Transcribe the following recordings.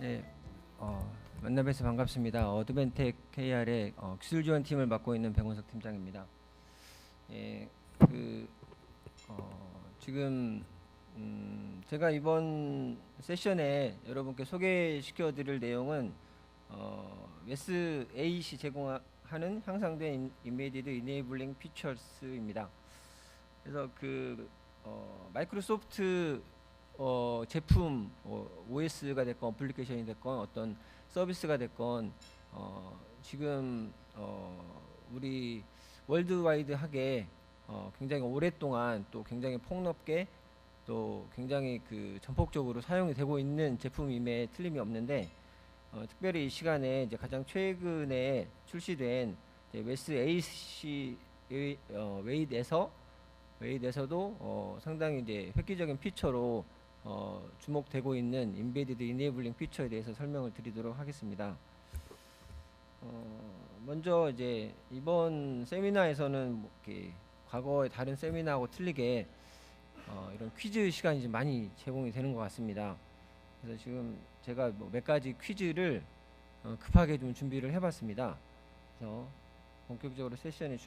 네, 만나 뵈서 반갑습니다. 어드벤텍 KR의 기술 지원 팀을 맡고 있는 백원석 팀장입니다. 예, 지금 제가 이번 세션에 여러분께 소개시켜드릴 내용은 SAC 제공하는 향상된 Embedded Enabling Features입니다. 그래서 마이크로소프트 제품 OS가 됐건 어플리케이션이 됐건 어떤 서비스가 됐건 지금 우리 월드와이드하게 굉장히 오랫동안 또 굉장히 폭넓게 또 굉장히 전폭적으로 사용이 되고 있는 제품임에 틀림이 없는데 특별히 이 시간에 이제 가장 최근에 출시된 웨스 AC 웨이드에서도 상당히 이제 획기적인 피처로 주목되고 있는 인베디드 이네이블링 피처에 대해서 설명을 드리도록 하겠습니다. 먼저 이제 이번 세미나에서는 과거의 다른 세미나하고 틀리게 이런 퀴즈 시간이 좀 많이 제공이 되는 것 같습니다. 그래서 지금 제가 몇 가지 퀴즈를 급하게 좀 준비를 해봤습니다. 그래서 본격적으로 세션을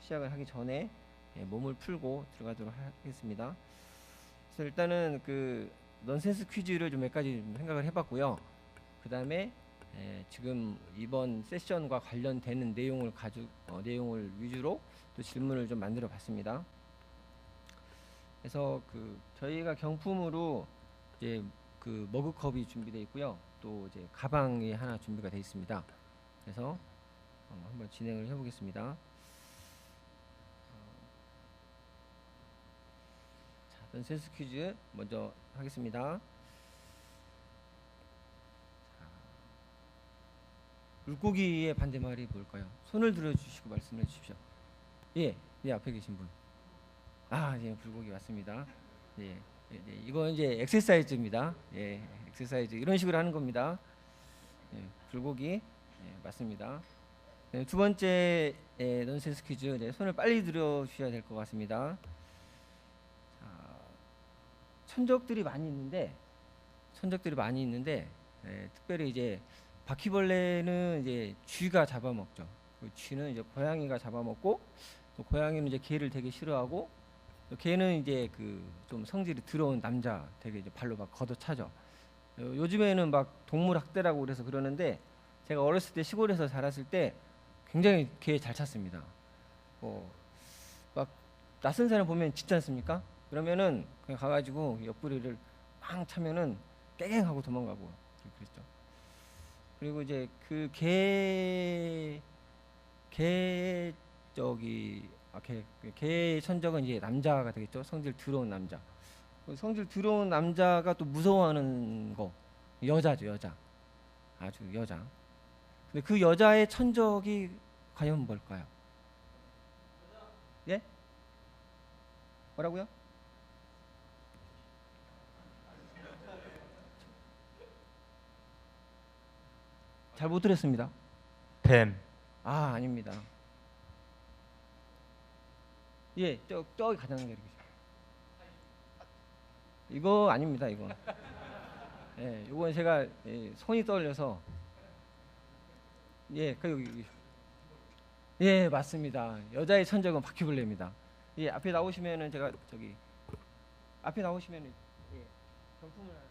시작을 하기 전에 몸을 풀고 들어가도록 하겠습니다. 그래서 일단은 넌센스 퀴즈를 좀 몇 가지 좀 생각을 해봤고요. 그 다음에 지금 이번 세션과 관련되는 내용을 위주로 또 질문을 좀 만들어 봤습니다. 그래서 저희가 경품으로 이제 머그컵이 준비되어 있고요. 또 이제 가방이 하나 준비가 되어 있습니다. 그래서 한번 진행을 해보겠습니다. 넌센스 퀴즈 먼저 하겠습니다. 물고기의 반대말이 뭘까요? 손을 들어주시고 말씀해 주십시오. 예, 앞에 계신 분. 예, 불고기 맞습니다. 예, 이거 이제 엑서사이즈입니다. 예, 엑서사이즈 이런 식으로 하는 겁니다. 예, 불고기 맞습니다. 네, 두 번째 넌센스 퀴즈. 손을 빨리 들어주셔야 될 것 같습니다. 천적들이 많이 있는데 특별히 이제 바퀴벌레는 이제 쥐가 잡아먹죠. 쥐는 이제 고양이가 잡아먹고 또 고양이는 이제 개를 되게 싫어하고 또 개는 이제 좀 성질이 더러운 남자 되게 이제 발로 막 걷어차죠. 요즘에는 막 동물 학대라고 그래서 그러는데 제가 어렸을 때 시골에서 자랐을 때 굉장히 개 잘 찼습니다. 막 낯선 사람 보면 짖지 않습니까? 그러면은 그냥 가가지고 옆구리를 빵 차면은 깽 하고 도망가고 그랬죠. 그리고 이제 개 천적은 이제 남자가 되겠죠. 성질 더러운 남자. 성질 더러운 남자가 또 무서워하는 거 여자죠. 여자. 아주 여자. 근데 그 여자의 천적이 과연 뭘까요? 예? 뭐라고요? 잘 못 들었습니다. 뱀. 아닙니다. 예, 저기 가장 내리고 이거 아닙니다. 이거. 예, 이건 제가 손이 떨려서 여기. 예, 맞습니다. 여자의 천적은 바퀴벌레입니다. 예, 앞에 나오시면은 제가 앞에 나오시면은 경품을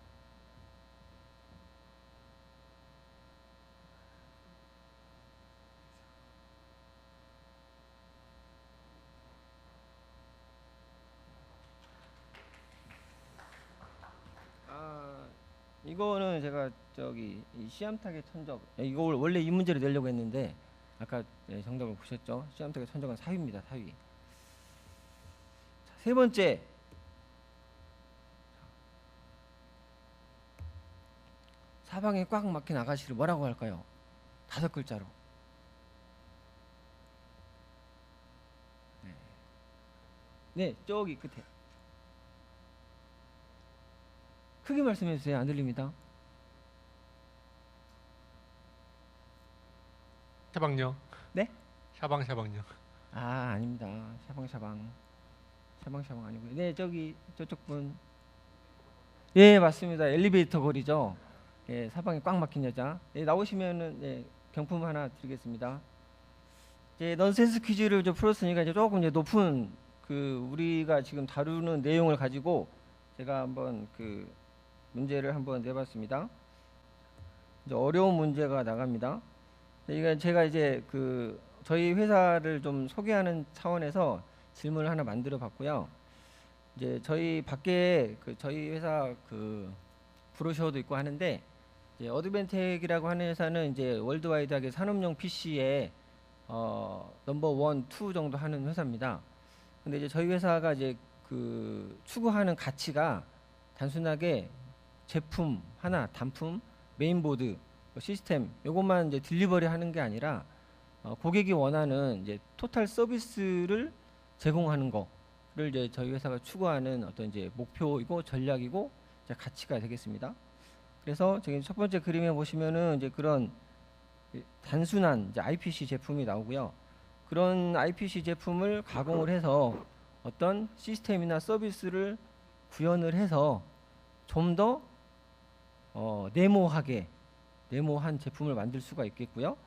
이거는 제가 이 시암탉의 천적 이걸 원래 이 문제를 내려고 했는데 아까 정답을 보셨죠? 시암탉의 천적은 사위입니다. 사위. 자, 세 번째 사방에 꽉 막힌 아가씨를 뭐라고 할까요? 5글자로. 네, 저기 끝에. 크게 말씀해 주세요. 안 들립니다. 샤방요. 네? 샤방요. 아닙니다. 샤방샤방 아니고요. 네, 저쪽 분. 예, 맞습니다. 엘리베이터 거리죠. 예, 사방에 꽉 막힌 여자. 예, 나오시면은 예, 경품 하나 드리겠습니다. 이제 넌센스 퀴즈를 좀 풀었으니까 이제 조금 이제 높은 그 우리가 지금 다루는 내용을 가지고 제가 한번 그 문제를 한번 내봤습니다. 이제 어려운 문제가 나갑니다. 이게 제가 이제 그 저희 회사를 좀 소개하는 차원에서 질문을 하나 만들어 봤고요. 이제 저희 밖에 그 저희 회사 그 브로셔도 있고 하는데 이제 어드벤텍이라고 하는 회사는 이제 월드와이드하게 산업용 PC에 넘버 1, 2 정도 하는 회사입니다. 근데 이제 저희 회사가 이제 그 추구하는 가치가 단순하게 제품 하나, 단품, 메인보드, 시스템 요것만 이제 딜리버리 하는 게 아니라 고객이 원하는 이제 토탈 서비스를 제공하는 거를 이제 저희 회사가 추구하는 어떤 이제 목표이고 전략이고 이제 가치가 되겠습니다. 그래서 지금 첫 번째 그림에 보시면은 이제 그런 단순한 이제 IPC 제품이 나오고요. 그런 IPC 제품을 가공을 해서 어떤 시스템이나 서비스를 구현을 해서 좀 더 네모한 제품을 만들 수가 있겠고요.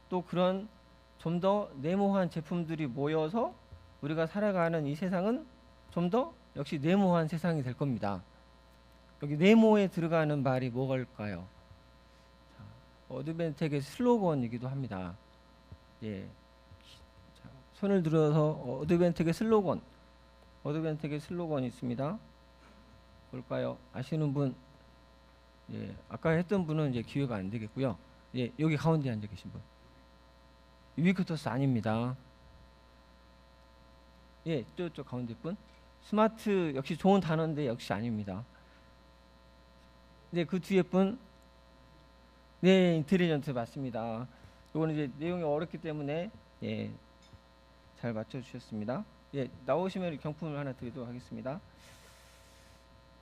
또 그런 좀 더 네모한 제품들이 모여서 우리가 살아가는 이 세상은 좀 더 역시 네모한 세상이 될 겁니다. 여기 네모에 들어가는 말이 뭐일까요? 어드벤텍의 슬로건이기도 합니다. 예. 자, 손을 들어서 어드벤텍의 슬로건이 있습니다. 볼까요? 아시는 분? 예. 아까 했던 분은 이제 기회가 안 되겠고요. 예, 여기 가운데 앉아 계신 분. 유비쿼터스 아닙니다. 예, 저쪽 가운데 분. 스마트 역시 좋은 단어인데 역시 아닙니다. 네, 그 뒤에 분. 네, 인텔리전트 맞습니다. 이거는 이제 내용이 어렵기 때문에 예, 잘 맞춰주셨습니다. 예, 나오시면 경품을 하나 드리도록 하겠습니다.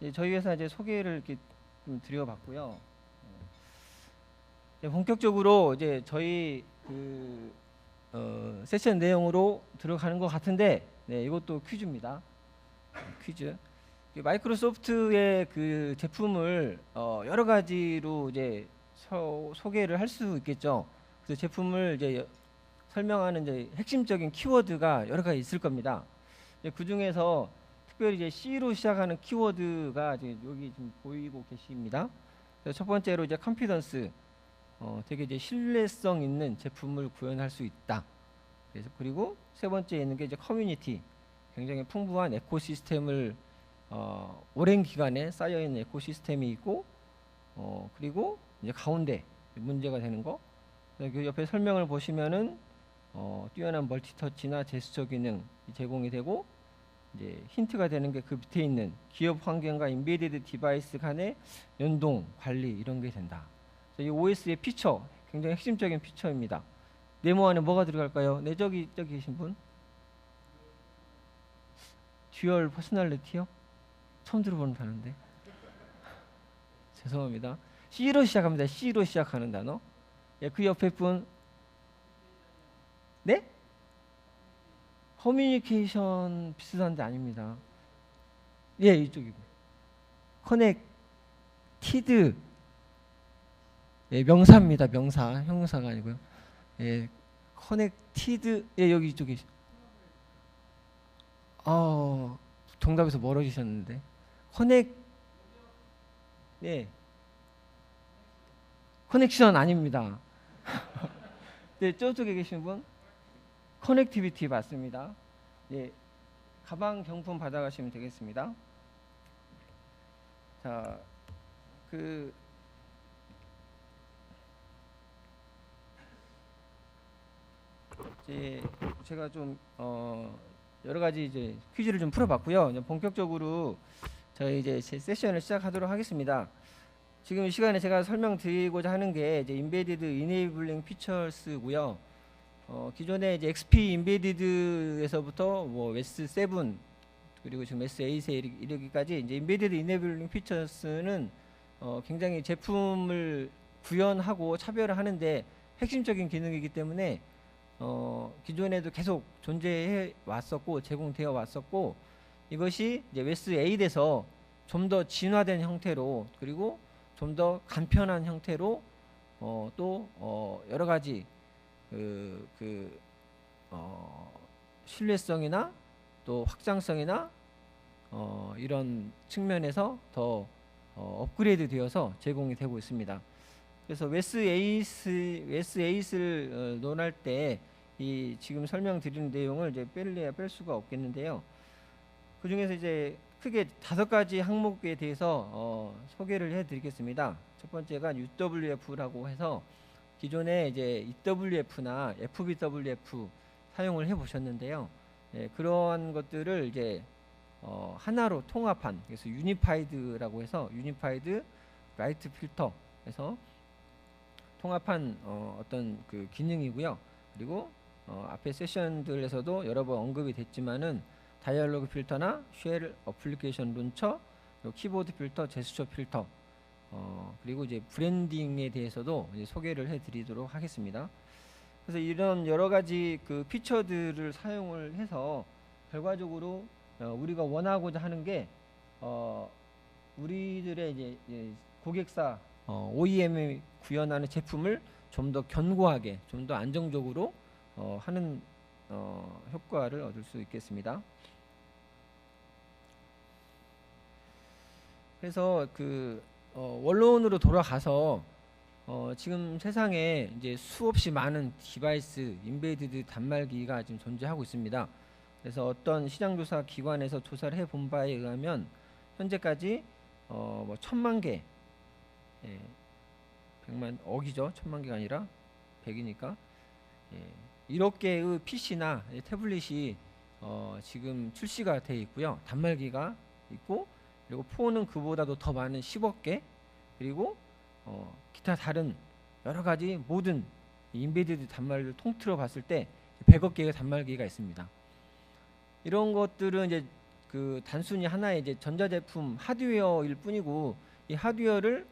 예, 저희 회사 이제 소개를 이렇게 좀 드려봤고요. 예, 본격적으로 이제 저희 그 세션 내용으로 들어가는 것 같은데, 네, 이것도 퀴즈입니다. 퀴즈. 마이크로소프트의 그 제품을 여러 가지로 이제 소개를 할 수 있겠죠. 그래서 제품을 이제 설명하는 이제 핵심적인 키워드가 여러 가지 있을 겁니다. 그 중에서 특별히 이제 C로 시작하는 키워드가 이제 여기 지금 보이고 계십니다. 그래서 첫 번째로 이제 컨피던스, 되게 이제 신뢰성 있는 제품을 구현할 수 있다. 그래서 그리고 세 번째에 있는 게 이제 커뮤니티, 굉장히 풍부한 에코시스템을 오랜 기간에 쌓여 있는 에코시스템이 있고, 그리고 이제 가운데 문제가 되는 거. 그 옆에 설명을 보시면은 뛰어난 멀티터치나 제스처 기능 제공이 되고, 이제 힌트가 되는 게 그 밑에 있는 기업 환경과 인베디드 디바이스 간의 연동 관리 이런 게 된다. 이 OS의 피처, 굉장히 핵심적인 피처입니다. 네모 안에 뭐가 들어갈까요? 네, 저기 계신 분. 듀얼 퍼스널리티요? 처음 들어보는 단어인데. 죄송합니다. C로 시작합니다. C로 시작하는 단어. 예, 그 옆에 분. 네? 커뮤니케이션 비슷한데 아닙니다. 예, 이쪽이고. 커넥티드. 예, 명사입니다. 명사. 형용사가 아니고요. 예, 커넥티드. 예, 여기 이쪽에. 정답에서 멀어지셨는데. 예. 커넥션 아닙니다. 네, 저쪽에 계신 분. 커넥티비티 맞습니다. 예, 가방 경품 받아가시면 되겠습니다. 자, 이제 제가 좀 여러 가지 이제 퀴즈를 좀 풀어봤고요. 이제 본격적으로 저희 이제 제 세션을 시작하도록 하겠습니다. 지금 이 시간에 제가 설명드리고자 하는 게 이제 인베디드 이네이블링 피처스고요. 기존에 이제 XP 인베디드에서부터 뭐 S7 그리고 지금 S8에 이르기까지 이제 인베디드 이네이블링 피처스는 굉장히 제품을 구현하고 차별을 하는데 핵심적인 기능이기 때문에 기존에도 계속 존재해 왔었고 제공되어 왔었고, 이것이 이제 S8에서 좀 더 진화된 형태로 그리고 좀 더 간편한 형태로 또 여러 가지 신뢰성이나 또 확장성이나 이런 측면에서 더 업그레이드 되어서 제공이 되고 있습니다. 그래서 웨스 에잇을 논할 때 이 지금 설명드리는 내용을 이제 뺄래야 뺄 수가 없겠는데요. 그 중에서 이제 크게 5가지 항목에 대해서 소개를 해드리겠습니다. 첫 번째가 UWF라고 해서 기존에 이제 EWF나 FBWF 사용을 해보셨는데요. 그러한 것들을 이제 하나로 통합한, 그래서 유니파이드라고 해서 유니파이드 라이트 필터에서 통합한 어떤 그 기능이고요. 그리고 앞에 세션들에서도 여러 번 언급이 됐지만은 다이얼로그 필터나 쉘 어플리케이션 론처, 그리고 키보드 필터, 제스처 필터, 그리고 이제 브랜딩에 대해서도 이제 소개를 해드리도록 하겠습니다. 그래서 이런 여러 가지 그 피처들을 사용을 해서 결과적으로 우리가 원하고자 하는 게 우리들의 이제 고객사 OEM이 구현하는 제품을 좀 더 견고하게, 좀 더 안정적으로 하는 효과를 얻을 수 있겠습니다. 그래서 그 원론으로 돌아가서 지금 세상에 이제 수없이 많은 디바이스, 인베디드 단말기가 지금 존재하고 있습니다. 그래서 어떤 시장조사 기관에서 조사를 해본 바에 의하면 현재까지 뭐 1000만 개, 100만 억이죠. 1000만 개가 아니라 100이니까 1억 개의 PC나 태블릿이 지금 출시가 되어 있고요. 단말기가 있고, 그리고 폰은 그보다도 더 많은 10억 개, 그리고 기타 다른 여러 가지 모든 인베디드 단말기를 통틀어 봤을 때 100억 개의 단말기가 있습니다. 이런 것들은 이제 그 단순히 하나의 이제 전자제품 하드웨어일 뿐이고, 이 하드웨어를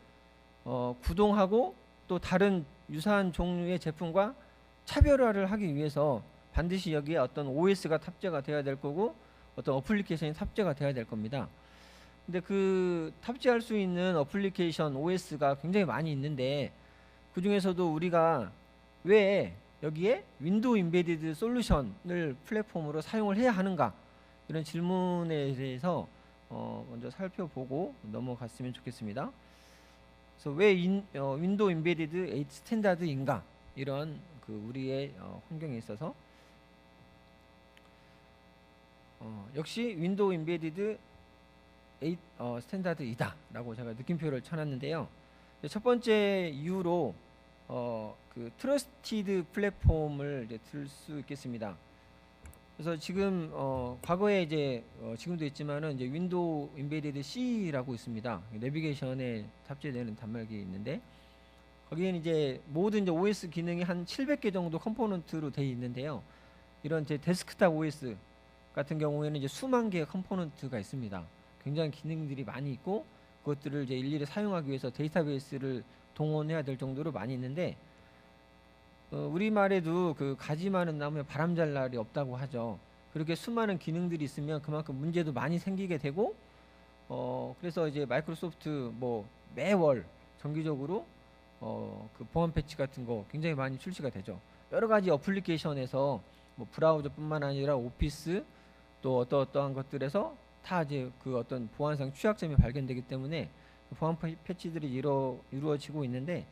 구동하고 또 다른 유사한 종류의 제품과 차별화를 하기 위해서 반드시 여기에 어떤 OS가 탑재가 돼야 될 거고, 어떤 어플리케이션이 탑재가 돼야 될 겁니다. 근데 그 탑재할 수 있는 어플리케이션 OS가 굉장히 많이 있는데, 그 중에서도 우리가 왜 여기에 윈도우 인베디드 솔루션을 플랫폼으로 사용을 해야 하는가, 이런 질문에 대해서 먼저 살펴보고 넘어갔으면 좋겠습니다. 그래서 왜 윈도우 인베디드 8 스탠다드인가, 이런 그 우리의 환경에 있어서 역시 윈도우 인베디드 8 스탠다드이다 라고 제가 느낌표를 쳐놨는데요. 첫 번째 이유로 그 트러스티드 플랫폼을 이제 들 수 있겠습니다. 그래서 지금 과거에 이제 지금도 있지만은 이제 윈도우 인베디드 C라고 있습니다. 내비게이션에 탑재되는 단말기 있는데, 거기에는 이제 모든 이제 OS 기능이 한 700개 정도 컴포넌트로 되어 있는데요. 이런 제 데스크탑 OS 같은 경우에는 이제 수만 개의 컴포넌트가 있습니다. 굉장히 기능들이 많이 있고, 그것들을 이제 일일이 사용하기 위해서 데이터베이스를 동원해야 될 정도로 많이 있는데, 우리말에도 그 가지 많은 나무에 바람 잘 날이 없다고 하죠. 그렇게 수많은 기능들이 있으면 그만큼 문제도 많이 생기게 되고, 그래서 이제 마이크로소프트 뭐 매월 정기적으로 그 보안 패치 같은 거 굉장히 많이 출시가 되죠. 여러 가지 어플리케이션에서 뭐 브라우저뿐만 아니라 오피스 또 어떠한 것들에서 다 이제 그 어떤 보안상 취약점이 발견되기 때문에 보안 패치들이 이루어지고 있는데,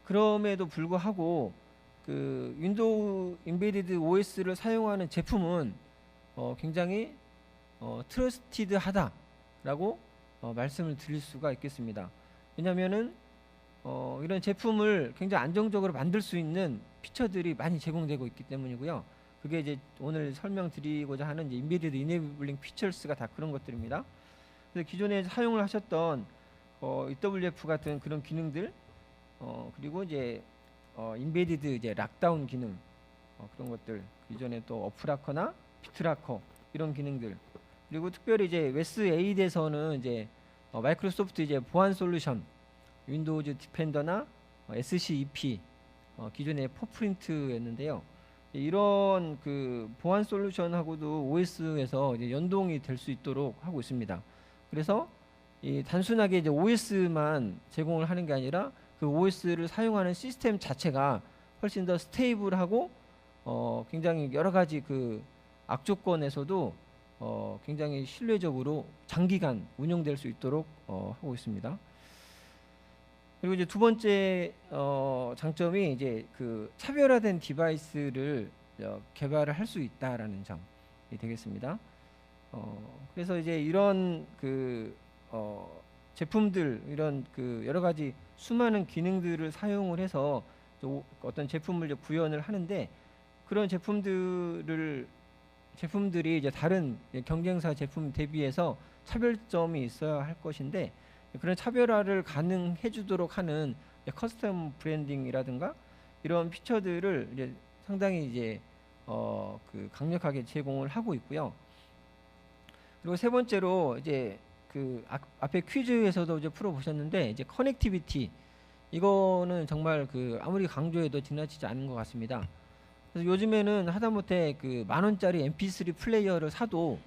그럼에도 불구하고 그 윈도우 인베디드 OS를 사용하는 제품은 굉장히 트러스티드 하다라고 말씀을 드릴 수가 있겠습니다. 왜냐면은 이런 제품을 굉장히 안정적으로 만들 수 있는 피처들이 많이 제공되고 있기 때문이고요. 그게 이제 오늘 설명드리고자 하는 이제 인베디드 이네이블링 피처스가 다 그런 것들입니다. 그래서 기존에 사용을 하셨던 EWF 같은 그런 기능들, 그리고 이제 인베디드 이제 락다운 기능, 그런 것들, 기존에 또 어프라커나 비트라커 이런 기능들, 그리고 특별히 이제 웨스 8에서는 이제 마이크로소프트 이제 보안 솔루션, 윈도우즈 디펜더나 SCEP, 기존의 퍼프린트였는데요. 이런 그 보안 솔루션하고도 OS에서 이제 연동이 될 수 있도록 하고 있습니다. 그래서 이 단순하게 이제 OS만 제공을 하는 게 아니라 그 OS를 사용하는 시스템 자체가 훨씬 더 스테이블하고 굉장히 여러 가지 그 악조건에서도 굉장히 신뢰적으로 장기간 운영될 수 있도록 하고 있습니다. 그리고 이제 두 번째 장점이 이제 그 차별화된 디바이스를 개발을 할 수 있다라는 점이 되겠습니다. 그래서 이제 이런 그 제품들, 이런 그 여러 가지 수많은 기능들을 사용을 해서 어떤 제품을 이제 구현을 하는데, 그런 제품들이 이제 다른 경쟁사 제품 대비해서 차별점이 있어야 할 것인데, 그런 차별화를 가능해 주도록 하는 커스텀 브랜딩이라든가 이런 피처들을 이제 상당히 이제 그 강력하게 제공을 하고 있고요. 그리고 세 번째로 이제 그 앞에 퀴즈에서도 이제 풀어보셨는데, 이제 커넥티비티, 이거는 정말 그 아무리 강조해도 지나치지 않은 것 같습니다. 그래서 요즘에는 하다못해 그 10,000원짜리 MP3 플레이어를 사도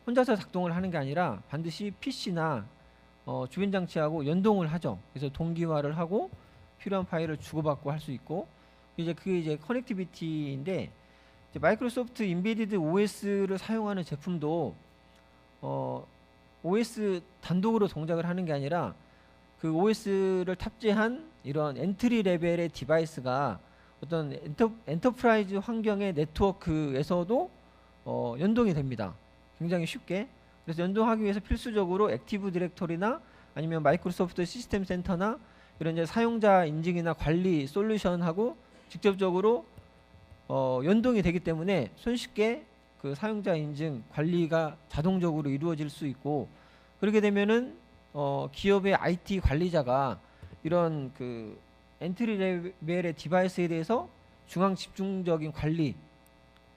혼자서 작동을 하는 게 아니라 반드시 PC나 주변 장치하고 연동을 하죠. 그래서 동기화를 하고 필요한 파일을 주고받고 할 수 있고, 이제 그게 이제 커넥티비티인데, 이제 마이크로소프트 인베디드 OS를 사용하는 제품도 OS 단독으로 동작을 하는 게 아니라 그 OS를 탑재한 이런 엔트리 레벨의 디바이스가 어떤 엔터프라이즈 환경의 네트워크에서도 연동이 됩니다. 굉장히 쉽게. 그래서 연동하기 위해서 필수적으로 액티브 디렉터리나 아니면 마이크로소프트 시스템 센터나 이런 이제 사용자 인증이나 관리 솔루션하고 직접적으로 연동이 되기 때문에 손쉽게 그 사용자 인증 관리가 자동적으로 이루어질 수 있고, 그렇게 되면은 기업의 IT 관리자가 이런 그 엔트리 레벨의 디바이스에 대해서 중앙 집중적인 관리,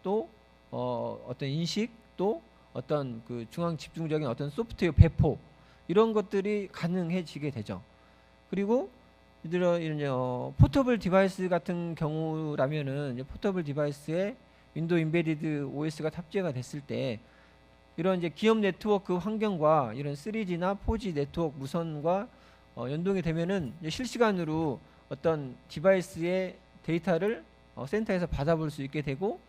또 어떤 인식, 또 어떤 그 중앙 집중적인 어떤 소프트웨어 배포, 이런 것들이 가능해지게 되죠. 그리고 이런 포터블 디바이스 같은 경우라면은 이제 포터블 디바이스에 윈도우 인베디드 OS가 탑재가 됐을 때 이런 이제 기업 네트워크 환경과 이런 3G나 4G 네트워크 무선과 연동이 되면은 이제 실시간으로 어떤 디바이스의 데이터를 센터에서 받아볼 수 있게 되고,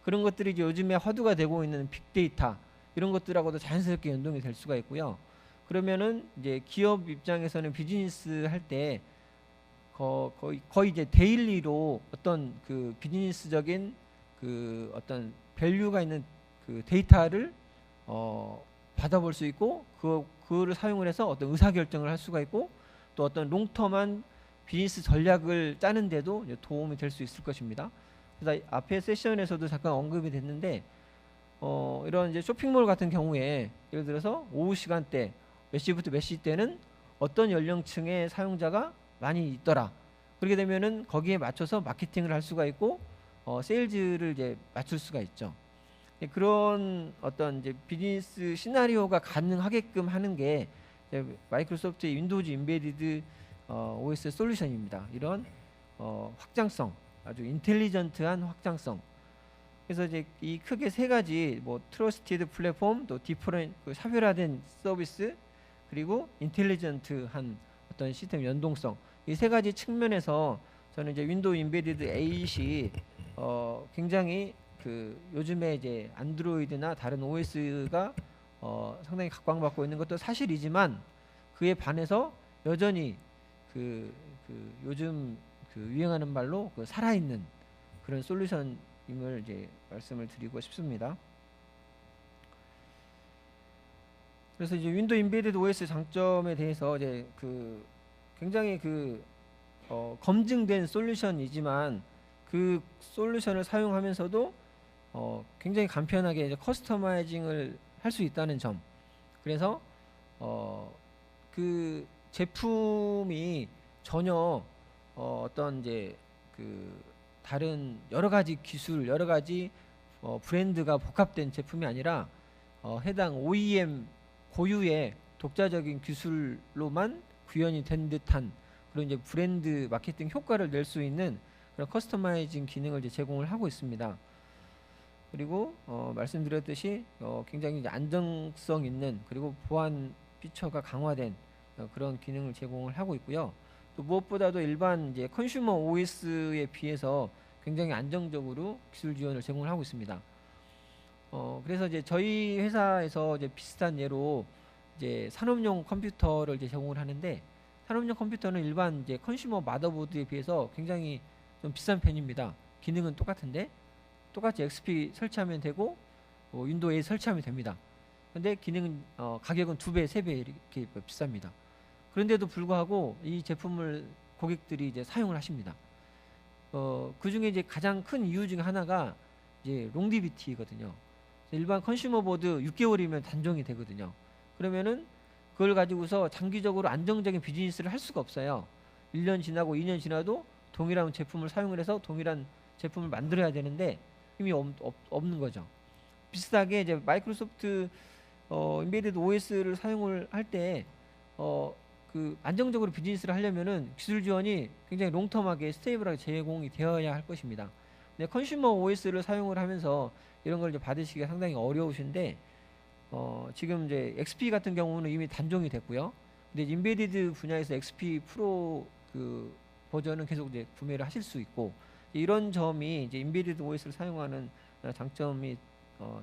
그런 것들이 이제 요즘에 화두가 되고 있는 빅데이터, 이런 것들하고도 자연스럽게 연동이 될 수가 있고요. 그러면은 이제 기업 입장에서는 비즈니스 할 때 거의 이제 데일리로 어떤 그 비즈니스적인 그 어떤 밸류가 있는 그 데이터를 받아볼 수 있고, 그거를 사용을 해서 어떤 의사결정을 할 수가 있고, 또 어떤 롱텀한 비즈니스 전략을 짜는데도 이제 도움이 될 수 있을 것입니다. 그래서 앞에 세션에서도 잠깐 언급이 됐는데, 이런 이제 쇼핑몰 같은 경우에 예를 들어서 오후 시간대 몇 시부터 몇 시 때는 어떤 연령층의 사용자가 많이 있더라. 그렇게 되면은 거기에 맞춰서 마케팅을 할 수가 있고, 세일즈를 이제 맞출 수가 있죠. 그런 어떤 이제 비즈니스 시나리오가 가능하게끔 하는 게 마이크로소프트의 윈도우즈 인베디드 OS 솔루션입니다. 이런 확장성, 아주 인텔리전트한 확장성. 그래서 이제 이 크게 세 가지, 뭐 트러스티드 플랫폼, 또 디퍼런 그 차별화된 서비스, 그리고 인텔리전트한 어떤 시스템 연동성, 이 세 가지 측면에서 저는 이제 윈도우 인베디드 8이 굉장히 그 요즘에 이제 안드로이드나 다른 OS가 상당히 각광받고 있는 것도 사실이지만, 그에 반해서 여전히 그 요즘 그 유행하는 말로 그 살아있는 그런 솔루션임을 이제 말씀을 드리고 싶습니다. 그래서 이제 윈도우 인베디드 OS 장점에 대해서 이제 그 굉장히 그 검증된 솔루션이지만, 그 솔루션을 사용하면서도 굉장히 간편하게 이제 커스터마이징을 할 수 있다는 점. 그래서 그 제품이 전혀 어떤 이제 그 다른 여러 가지 기술, 여러 가지 브랜드가 복합된 제품이 아니라 해당 OEM 고유의 독자적인 기술로만 구현이 된 듯한 그런 이제 브랜드 마케팅 효과를 낼 수 있는 그런 커스터마이징 기능을 이제 제공을 하고 있습니다. 그리고 말씀드렸듯이 굉장히 이제 안정성 있는, 그리고 보안 피처가 강화된 그런 기능을 제공을 하고 있고요. 또 무엇보다도 일반 이제 컨슈머 OS에 비해서 굉장히 안정적으로 기술 지원을 제공을 하고 있습니다. 그래서 이제 저희 회사에서 이제 비슷한 예로 이제 산업용 컴퓨터를 이제 제공을 하는데, 산업용 컴퓨터는 일반 이제 컨슈머 마더보드에 비해서 굉장히 좀 비싼 편입니다. 기능은 똑같은데 똑같이 XP 설치하면 되고 윈도우 8 설치하면 됩니다. 근데 기능은 가격은 2배, 3배 이렇게 비쌉니다. 그런데도 불구하고 이 제품을 고객들이 이제 사용을 하십니다. 그 중에 이제 가장 큰 이유 중에 하나가 이제 롱디비티거든요. 일반 컨슈머 보드 6개월이면 단종이 되거든요. 그러면은 그걸 가지고서 장기적으로 안정적인 비즈니스를 할 수가 없어요. 1년 지나고 2년 지나도 동일한 제품을 사용을 해서 동일한 제품을 만들어야 되는데 힘이 없는 거죠. 비슷하게 이제 마이크로소프트 인베디드 OS를 사용을 할 때 그 안정적으로 비즈니스를 하려면은 기술 지원이 굉장히 롱텀하게 스테이블하게 제공이 되어야 할 것입니다. 근데 컨슈머 OS를 사용을 하면서 이런 걸 이제 받으시기가 상당히 어려우신데 지금 이제 XP 같은 경우는 이미 단종이 됐고요. 근데 인베디드 분야에서 XP 프로 그 버전은 계속 이제 구매를 하실 수 있고, 이런 점이 이제 인베디드 OS를 사용하는 장점이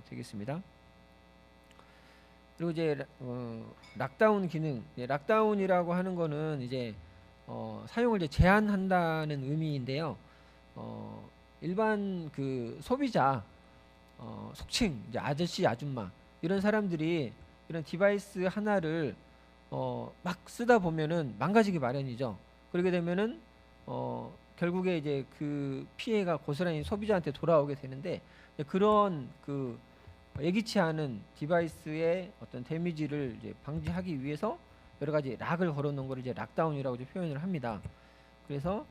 되겠습니다. 그리고 이제 락다운 기능, 락다운이라고 하는 거는 이제 사용을 이제 제한한다는 의미인데요. 일반 그 소비자, 속칭 이제 아저씨, 아줌마 이런 사람들이 이런 디바이스 하나를 막 쓰다 보면은 망가지기 마련이죠. 그렇게 되면은 결국에 이제 그 피해가 고스란히 소비자한테 돌아오게 되는데, 그런 그 예기치 않은 디바이스의 어떤 데미지를 이제 방지하기 위해서 여러 가지 락을 걸어놓은 거를 이제 락다운이라고 이제 표현을 합니다. 그래서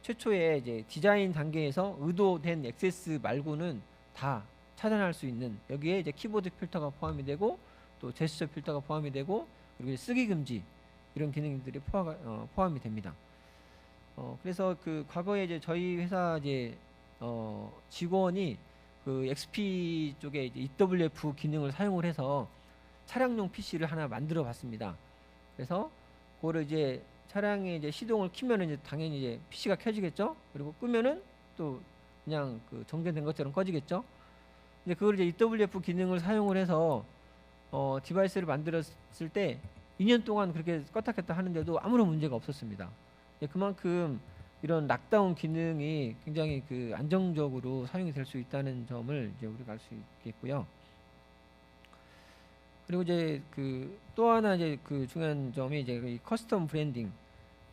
최초에 이제 디자인 단계에서 의도된 액세스 말고는 다 차단할 수 있는, 여기에 이제 키보드 필터가 포함이 되고 또 제스처 필터가 포함이 되고 그리고 쓰기 금지 이런 기능들이 포함이 됩니다. 그래서 그 과거에 이제 저희 회사 이제 직원이 그 XP 쪽에 이제 EWF 기능을 사용을 해서 차량용 PC를 하나 만들어 봤습니다. 그래서 그거를 이제 차량에 이제 시동을 키면은 이제 당연히 이제 PC가 켜지겠죠. 그리고 끄면은 또 그냥 그 정전된 것처럼 꺼지겠죠. 근데 그걸 이제 EWF 기능을 사용을 해서 디바이스를 만들었을 때 2년 동안 그렇게 껐다 켰다 하는데도 아무런 문제가 없었습니다. 그만큼 이런 락다운 기능이 굉장히 그 안정적으로 사용이 될 수 있다는 점을 이제 우리가 알 수 있겠고요. 그리고 이제 그 또 하나 이제 그 중요한 점이 이제 이 커스텀 브랜딩,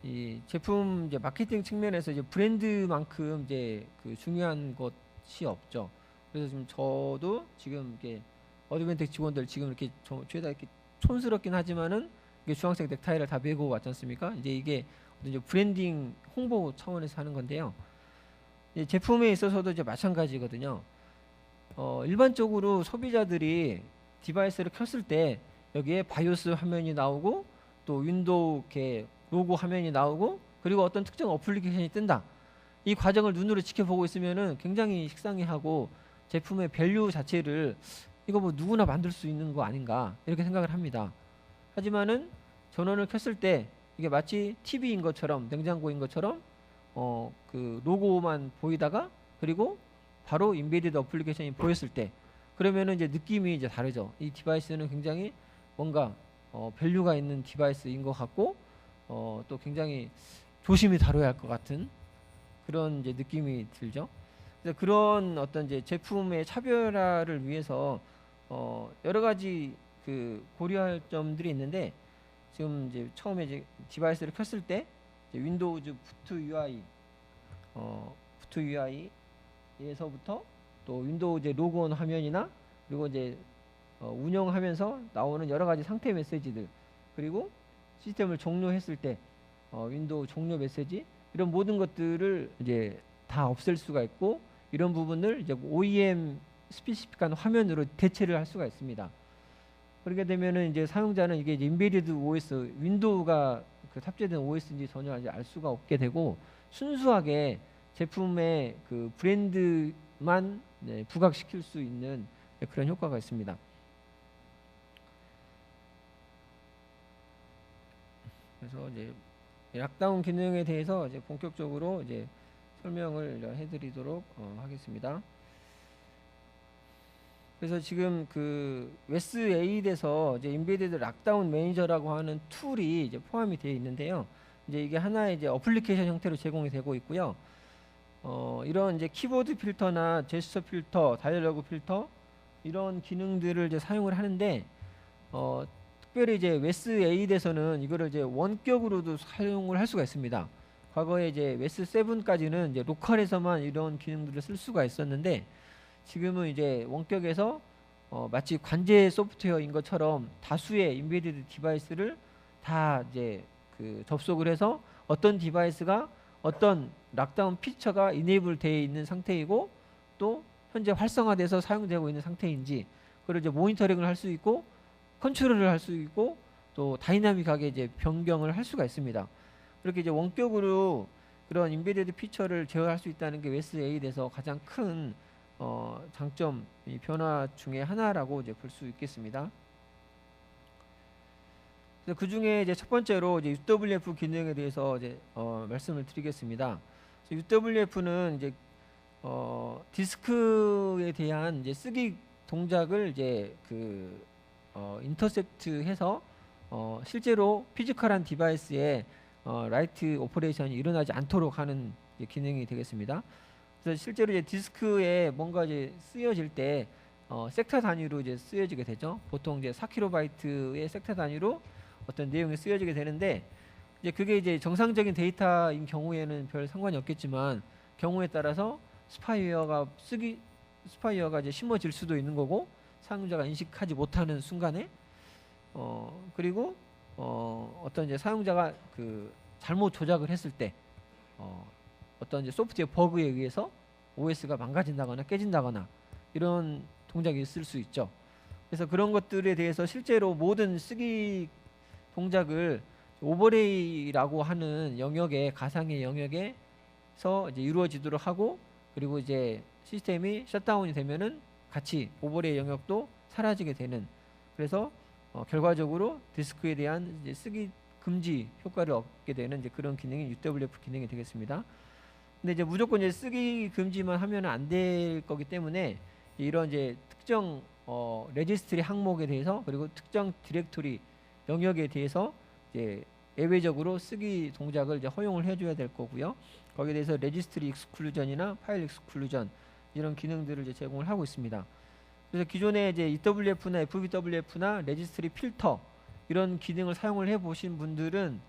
이 제품 이제 마케팅 측면에서 이제 브랜드만큼 이제 그 중요한 것이 없죠. 그래서 지금 저도 지금 이렇게 어드벤텍 직원들 지금 이렇게 죄다 이렇게 촌스럽긴 하지만은 이게 주황색 넥타이를 다 메고 왔지 않습니까? 이제 이게 이제 브랜딩 홍보 차원에서 하는 건데요. 제품에 있어서도 이제 마찬가지거든요. 일반적으로 소비자들이 디바이스를 켰을 때 여기에 바이오스 화면이 나오고 또 윈도우 이렇게 로고 화면이 나오고 그리고 어떤 특정 어플리케이션이 뜬다. 이 과정을 눈으로 지켜보고 있으면은 굉장히 식상해하고 제품의 밸류 자체를 이거 뭐 누구나 만들 수 있는 거 아닌가 이렇게 생각을 합니다. 하지만은 전원을 켰을 때 이게 마치 TV인 것처럼, 냉장고인 것처럼 그 로고만 보이다가 그리고 바로 인베디드 어플리케이션이 보였을 때, 그러면은 이제 느낌이 이제 다르죠. 이 디바이스는 굉장히 뭔가 밸류가 있는 디바이스인 것 같고 또 굉장히 조심히 다뤄야 할 것 같은 그런 이제 느낌이 들죠. 그래서 그런 어떤 이제 제품의 차별화를 위해서 여러 가지 그 고려할 점들이 있는데, 지금 이제 처음에 이제 디바이스를 켰을 때 이제 윈도우즈 부트 UI, 부트 UI에서부터 또 윈도우 이제 로그온 화면이나 그리고 이제 운영하면서 나오는 여러 가지 상태 메시지들, 그리고 시스템을 종료했을 때 윈도우 종료 메시지, 이런 모든 것들을 이제 다 없앨 수가 있고, 이런 부분을 이제 OEM 스페시픽한 화면으로 대체를 할 수가 있습니다. 그렇게 되면은 이제 사용자는 이게 인베디드 OS, 윈도우가 그 탑재된 OS인지 전혀 알 수가 없게 되고, 순수하게 제품의 그 브랜드만 부각시킬 수 있는 그런 효과가 있습니다. 그래서 이제 락다운 기능에 대해서 이제 본격적으로 이제 설명을 해드리도록 하겠습니다. 그래서 지금 그 웨스8에서 이제 인베디드 락다운 매니저라고 하는 툴이 이제 포함이 되어 있는데요. 이제 이게 하나의 이제 어플리케이션 형태로 제공이 되고 있고요. 이런 이제 키보드 필터나 제스처 필터, 다이얼로그 필터 이런 기능들을 이제 사용을 하는데 특별히 이제 웨스8에서는 이거를 이제 원격으로도 사용을 할 수가 있습니다. 과거에 이제 웨스7까지는 이제 로컬에서만 이런 기능들을 쓸 수가 있었는데 지금은 이제 원격에서 마치 관제 소프트웨어인 것처럼 다수의 인베디드 디바이스를 다 이제 그 접속을 해서 어떤 디바이스가 어떤 락다운 피처가 이네이블 되어 있는 상태이고 또 현재 활성화돼서 사용되고 있는 상태인지 그걸 이제 모니터링을 할 수 있고 컨트롤을 할 수 있고 또 다이나믹하게 이제 변경을 할 수가 있습니다. 그렇게 이제 원격으로 그런 인베디드 피처를 제어할 수 있다는 게 웨스8에서 가장 큰 장점 변화 중에 하나라고 이제 볼 수 있겠습니다. 그 중에 이제 첫 번째로 이제 UWF 기능에 대해서 이제 말씀을 드리겠습니다. UWF는 이제 디스크에 대한 이제 쓰기 동작을 이제 그 인터셉트해서 실제로 피지컬한 디바이스에 라이트 오퍼레이션이 일어나지 않도록 하는 기능이 되겠습니다. 그래서 실제로 이제 디스크에 뭔가 이제 쓰여질 때 섹터 단위로 이제 쓰여지게 되죠. 보통 이제 4kB의 섹터 단위로 어떤 내용이 쓰여지게 되는데 이제 그게 이제 정상적인 데이터인 경우에는 별 상관이 없겠지만 경우에 따라서 스파이웨어가 이제 심어질 수도 있는 거고 사용자가 인식하지 못하는 순간에 그리고 어떤 이제 사용자가 그 잘못 조작을 했을 때 어떤 이제 소프트웨어 버그에 의해서 OS가 망가진다거나 깨진다거나 이런 동작이 있을 수 있죠. 그래서 그런 것들에 대해서 실제로 모든 쓰기 동작을 오버레이라고 하는 영역에 가상의 영역에서 이제 이루어지도록 하고 그리고 이제 시스템이 셧다운이 되면은 같이 오버레이 영역도 사라지게 되는 그래서 결과적으로 디스크에 대한 이제 쓰기 금지 효과를 얻게 되는 이제 그런 기능이 UWF 기능이 되겠습니다. 근데 이제 무조건 이제 쓰기 금지만 하면 안 될 거기 때문에 이런 이제 특정 레지스트리 항목에 대해서 그리고 특정 디렉토리 영역에 대해서 이제 예외적으로 쓰기 동작을 이제 허용을 해줘야 될 거고요. 거기에 대해서 레지스트리 익스클루전이나 파일 익스클루전 이런 기능들을 이제 제공을 하고 있습니다. 그래서 기존에 이제 EWF나 FBWF나 레지스트리 필터 이런 기능을 사용을 해보신 분들은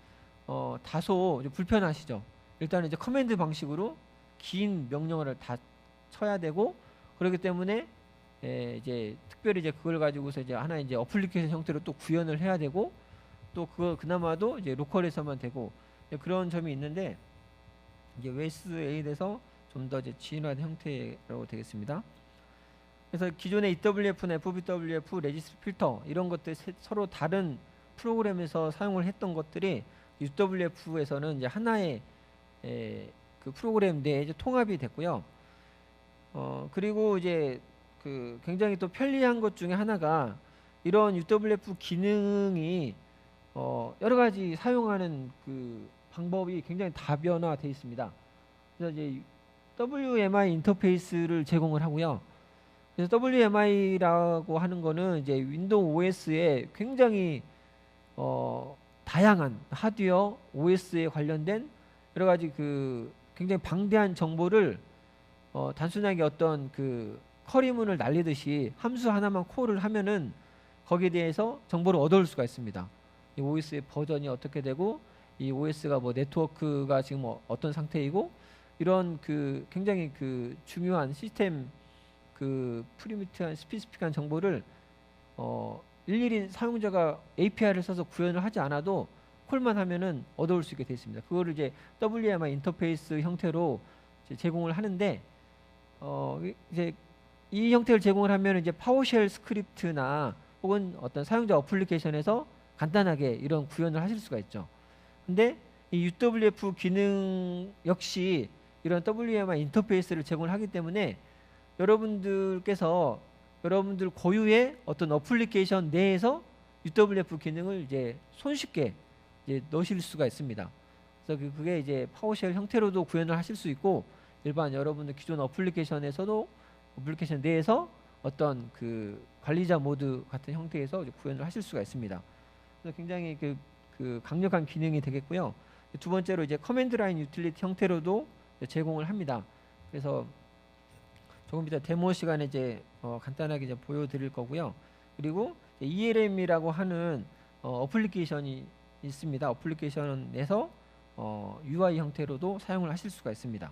다소 이제 불편하시죠. 일단 이제 커맨드 방식으로 긴 명령어를 다 쳐야 되고 그렇기 때문에 이제 특별히 이제 그걸 가지고서 이제 하나 이제 어플리케이션 형태로 또 구현을 해야 되고 또 그거 그나마도 이제 로컬에서만 되고 그런 점이 있는데 이제 웨스8에서 좀 더 이제 진화된 형태라고 되겠습니다. 그래서 기존의 EWF나 FBWF, 레지스트리 필터 이런 것들 서로 다른 프로그램에서 사용을 했던 것들이 UWF에서는 이제 하나의 그 프로그램 내에 이제 통합이 됐고요. 그리고 이제 그 굉장히 또 편리한 것 중에 하나가 이런 UWF 기능이 여러 가지 사용하는 그 방법이 굉장히 다변화되어 있습니다. 그래서 이제 WMI 인터페이스를 제공을 하고요. 그래서 WMI라고 하는 거는 이제 윈도우 OS에 굉장히 다양한 하드웨어 OS에 관련된 여러 가지 그 굉장히 방대한 정보를 단순하게 어떤 그 커리문을 날리듯이 함수 하나만 콜을 하면은 거기에 대해서 정보를 얻어올 수가 있습니다. 이 OS의 버전이 어떻게 되고 이 OS가 뭐 네트워크가 지금 어떤 상태이고 이런 그 굉장히 그 중요한 시스템 그 프리미티한 스피시픽한 정보를 일일이 사용자가 API를 써서 구현을 하지 않아도 콜만 하면은 얻어올 수 있게 되어 있습니다. 그거를 이제 WMI 인터페이스 형태로 이제 제공을 하는데 이제 이 형태를 제공을 하면 이제 파워쉘 스크립트나 혹은 어떤 사용자 어플리케이션에서 간단하게 이런 구현을 하실 수가 있죠. 근데 이 UWF 기능 역시 이런 WMI 인터페이스를 제공을 하기 때문에 여러분들께서 여러분들 고유의 어떤 어플리케이션 내에서 UWF 기능을 이제 손쉽게 이제 넣으실 수가 있습니다. 그래서 그게 이제 파워쉘 형태로도 구현을 하실 수 있고, 일반 여러분들 기존 어플리케이션에서도 어플리케이션 내에서 어떤 그 관리자 모드 같은 형태에서 이제 구현을 하실 수가 있습니다. 그래서 굉장히 그 강력한 기능이 되겠고요. 두 번째로 이제 커맨드 라인 유틸리티 형태로도 제공을 합니다. 그래서 조금 이따 데모 시간에 이제 간단하게 이제 보여드릴 거고요. 그리고 ELM이라고 하는 어플리케이션이 있습니다. 어플리케이션에서 UI 형태로도 사용을 하실 수가 있습니다.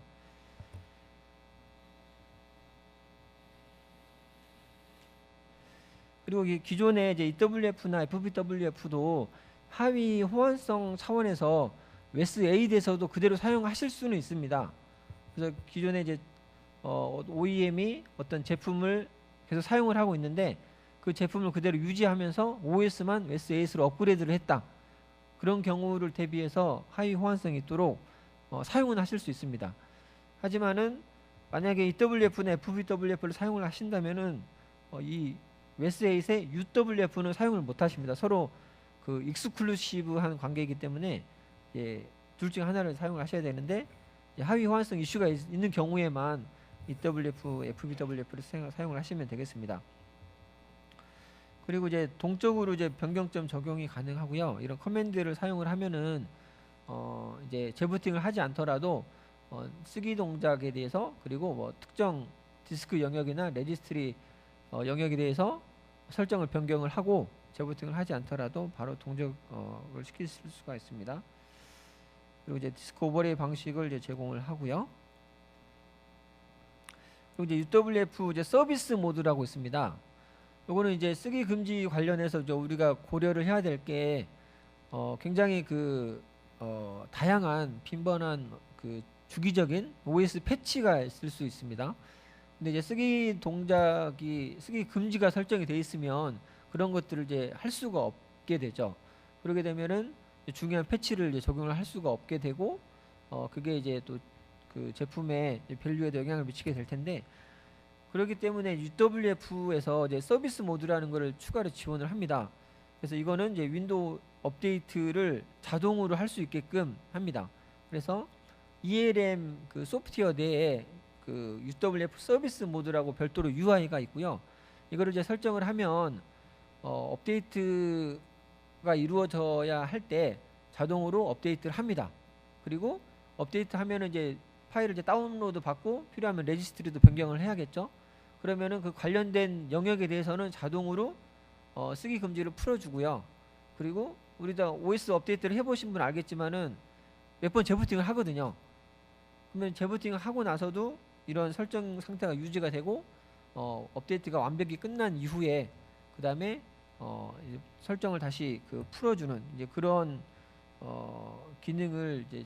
그리고 이 기존의 이제 EWF나 FBWF도 하위 호환성 차원에서 WES-8에서도 그대로 사용하실 수는 있습니다. 그래서 기존에 이제 OEM이 어떤 제품을 계속 사용을 하고 있는데 그 제품을 그대로 유지하면서 OS만 WES-8으로 업그레이드를 했다. 그런 경우를 대비해서 하위 호환성이 있도록 사용은 하실 수 있습니다. 하지만은 만약에 EWF나 FBWF를 사용을 하신다면은 이 WES-8의 UWF는 사용을 못 하십니다. 서로 그 익스클루시브한 관계이기 때문에 둘 중 하나를 사용을 하셔야 되는데 하위 호환성 이슈가 있는 경우에만 EWF, FBWF를 사용을 하시면 되겠습니다. 그리고 이제 동적으로 이제 변경점 적용이 가능하고요. 이런 커맨드를 사용을 하면은 이제 재부팅을 하지 않더라도 쓰기 동작에 대해서 그리고 뭐 특정 디스크 영역이나 레지스트리 영역에 대해서 설정을 변경을 하고 재부팅을 하지 않더라도 바로 동작을 시킬 수가 있습니다. 그리고 이제 디스크 오버레이 방식을 이제 제공을 하고요. 그리고 이제 UWF 이제 서비스 모드라고 있습니다. 요거는 이제 쓰기 금지 관련해서 이제 우리가 고려를 해야 될 게 굉장히 다양한 빈번한 그 주기적인 OS 패치가 있을 수 있습니다. 근데 이제 쓰기 금지가 설정이 되어 있으면 그런 것들을 이제 할 수가 없게 되죠. 그러게 되면은 중요한 패치를 이제 적용을 할 수가 없게 되고 그게 이제 또 그 제품의 밸류에도 영향을 미치게 될 텐데, 그렇기 때문에 UWF에서 이제 서비스 모드라는 것을 추가로 지원을 합니다. 그래서 이거는 이제 윈도우 업데이트를 자동으로 할 수 있게끔 합니다. 그래서 ELM 그 소프트웨어 내에 그 UWF 서비스 모드라고 별도로 UI가 있고요. 이거를 이제 설정을 하면 업데이트가 이루어져야 할 때 자동으로 업데이트를 합니다. 그리고 업데이트 하면은 이제 파일을 이제 다운로드 받고 필요하면 레지스트리도 변경을 해야겠죠. 그러면은 그 관련된 영역에 대해서는 자동으로 쓰기 금지를 풀어주고요. 그리고 우리가 OS 업데이트를 해보신 분 알겠지만은 몇 번 재부팅을 하거든요. 그러면 재부팅을 하고 나서도 이런 설정 상태가 유지가 되고 업데이트가 완벽히 끝난 이후에 그 다음에 설정을 다시 풀어주는 이제 그런 기능을 이제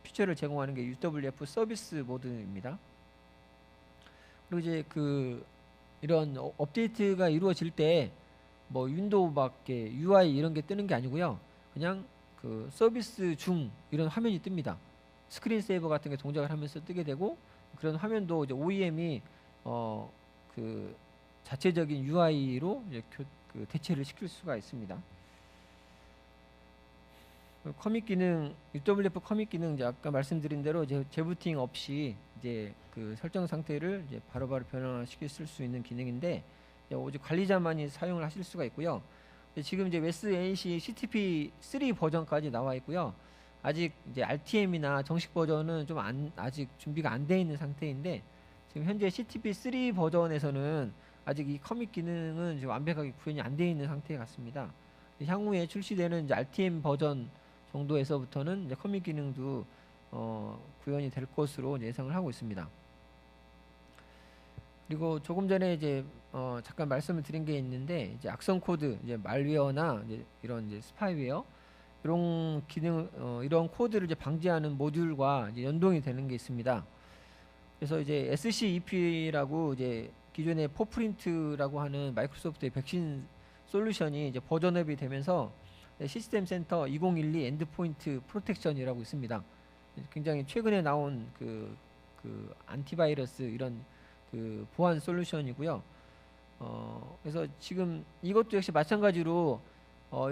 피처를 제공하는 게 UWF 서비스 모드입니다. 그리고 이제 이런 업데이트가 이루어질 때 뭐 윈도우밖에 UI 이런 게 뜨는 게 아니고요. 그냥 그 서비스 중 이런 화면이 뜹니다. 스크린 세이버 같은 게 동작을 하면서 뜨게 되고, 그런 화면도 이제 OEM이 그 자체적인 UI로 이제 대체를 시킬 수가 있습니다. 커밋 기능, UWF 커밋 기능 이제 아까 말씀드린 대로 이제 재부팅 없이 이제 그 설정 상태를 이제 바로바로 변화시킬 수 있는 기능인데, 오직 관리자만이 사용을 하실 수가 있고요. 지금 이제 WES-8이 CTP 3 버전까지 나와 있고요. 아직 이제 RTM이나 정식 버전은 좀 아직 준비가 안 돼 있는 상태인데, 지금 현재 CTP 3 버전에서는 아직 이 커밋 기능은 지금 완벽하게 구현이 안 돼 있는 상태 같습니다. 향후에 출시되는 이제 RTM 버전 정도에서부터는 이제 커밋 기능도 구현이 될 것으로 예상을 하고 있습니다. 그리고 조금 전에 이제 잠깐 말씀을 드린 게 있는데, 이제 악성 코드, 이제 말웨어나 이제 이런 이제 스파이웨어 이런 기능, 이런 코드를 이제 방지하는 모듈과 이제 연동이 되는 게 있습니다. 그래서 이제 SCEP라고 이제 기존의 포프린트라고 하는 마이크로소프트의 백신 솔루션이 이제 버전업이 되면서 시스템 센터 2012 엔드포인트 프로텍션이라고 있습니다. 굉장히 최근에 나온 그 안티바이러스 이런 그 보안 솔루션이고요. 그래서 지금 이것도 역시 마찬가지로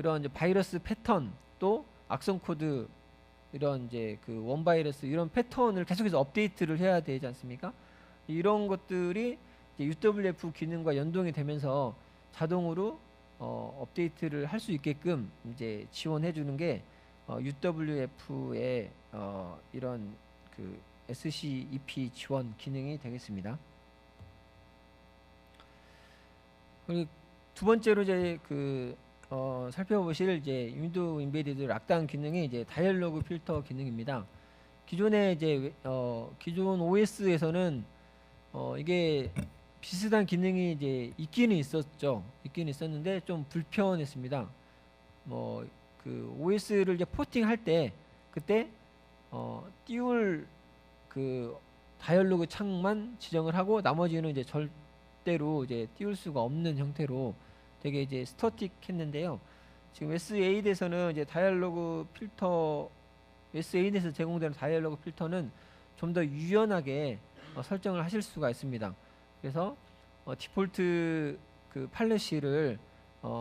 이런 이제 바이러스 패턴 또 악성 코드 이런 이제 그 원바이러스 이런 패턴을 계속해서 업데이트를 해야 되지 않습니까? 이런 것들이 이제 UWF 기능과 연동이 되면서 자동으로 업데이트를 할 수 있게끔 이제 지원해 주는 게 UWF의 이런 그 SCEP 지원 기능이 되겠습니다. 그리고 두 번째로 이제 그 살펴보실 이제 윈도우 인베디드 락다운 기능이 이제 다이얼로그 필터 기능입니다. 기존에 이제 기존 OS에서는 이게 비슷한 기능이 이제 있기는 있었죠. 있기는 있었는데 좀 불편했습니다. 뭐 그 OS를 이제 포팅할 때 그때 띄울 그 다이얼로그 창만 지정을 하고 나머지는 이제 절대로 이제 띄울 수가 없는 형태로 되게 이제 스태틱했는데요. 지금 S8에서는 이제 다이얼로그 필터 S8에서 제공되는 다이얼로그 필터는 좀 더 유연하게 설정을 하실 수가 있습니다. 그래서 디폴트 그 팔레시를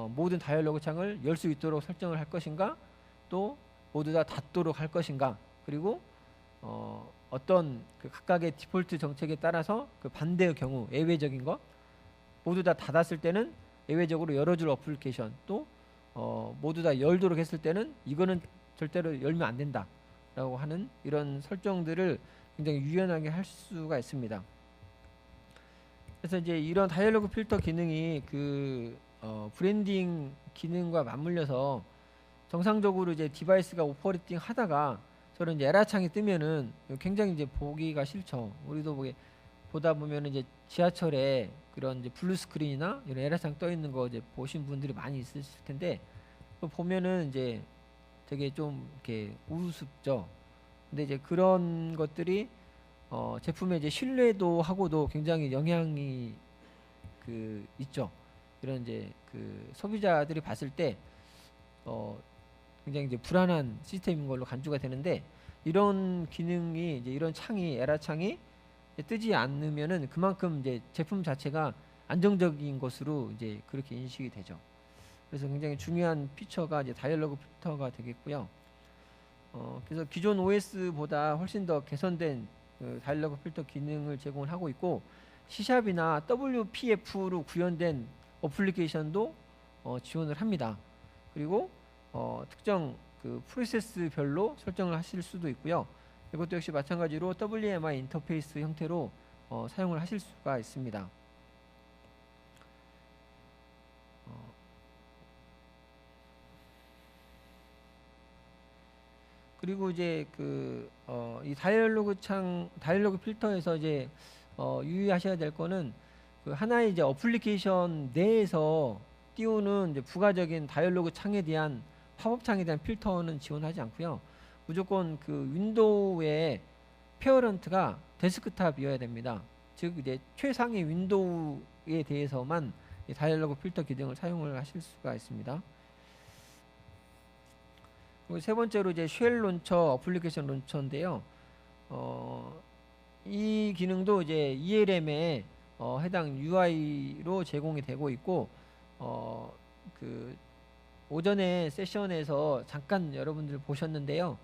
모든 다이얼로그 창을 열 수 있도록 설정을 할 것인가, 또 모두 다 닫도록 할 것인가, 그리고 어떤 그 각각의 디폴트 정책에 따라서 그 반대의 경우 예외적인 것 모두 다 닫았을 때는 예외적으로 열어줄 어플리케이션, 또 모두 다 열도록 했을 때는 이거는 절대로 열면 안 된다 라고 하는 이런 설정들을 굉장히 유연하게 할 수가 있습니다. 그래서 이제 이런 다이얼로그 필터 기능이 그 브랜딩 기능과 맞물려서 정상적으로 이제 디바이스가 오퍼레이팅 하다가 저런 이제 에러 창이 뜨면은 굉장히 이제 보기가 싫죠. 우리도 보다 보면 이제 지하철에 그런 이제 블루 스크린이나 이런 에러 창 떠 있는 거 이제 보신 분들이 많이 있으실 텐데 보면은 이제 되게 좀 이렇게 우습죠. 근데 이제 그런 것들이 제품의 이제 신뢰도하고도 굉장히 영향이 그 있죠. 이런 이제 그 소비자들이 봤을 때 굉장히 이제 불안한 시스템인 걸로 간주가 되는데, 이런 기능이 이제 이런 창이 에러 창이 뜨지 않으면은 그만큼 이제 제품 자체가 안정적인 것으로 이제 그렇게 인식이 되죠. 그래서 굉장히 중요한 피처가 이제 다이얼로그 필터가 되겠고요. 그래서 기존 OS보다 훨씬 더 개선된 그 다이얼로그 필터 기능을 제공을 하고 있고, C샵이나 WPF로 구현된 어플리케이션도 지원을 합니다. 그리고 특정 그 프로세스별로 설정을 하실 수도 있고요. 이것도 역시 마찬가지로 WMI 인터페이스 형태로 사용을 하실 수가 있습니다. 그리고 이제 이 다이얼로그 필터에서 이제 유의하셔야 될 거는 그 하나의 이제 어플리케이션 내에서 띄우는 이제 부가적인 다이얼로그 창에 대한 팝업 창에 대한 필터는 지원하지 않고요. 무조건 그 윈도우의 페어런트가 데스크탑이어야 됩니다. 즉 이제 최상의 윈도우에 대해서만 이 다이얼로그 필터 기능을 사용을 하실 수가 있습니다. 그리고 세 번째로 이제 쉘 론처, 어플리케이션 론처인데요. 이 기능도 이제 ELM에 해당 UI로 제공이 되고 있고, 그 오전에 세션에서 잠깐 여러분들 보셨는데요.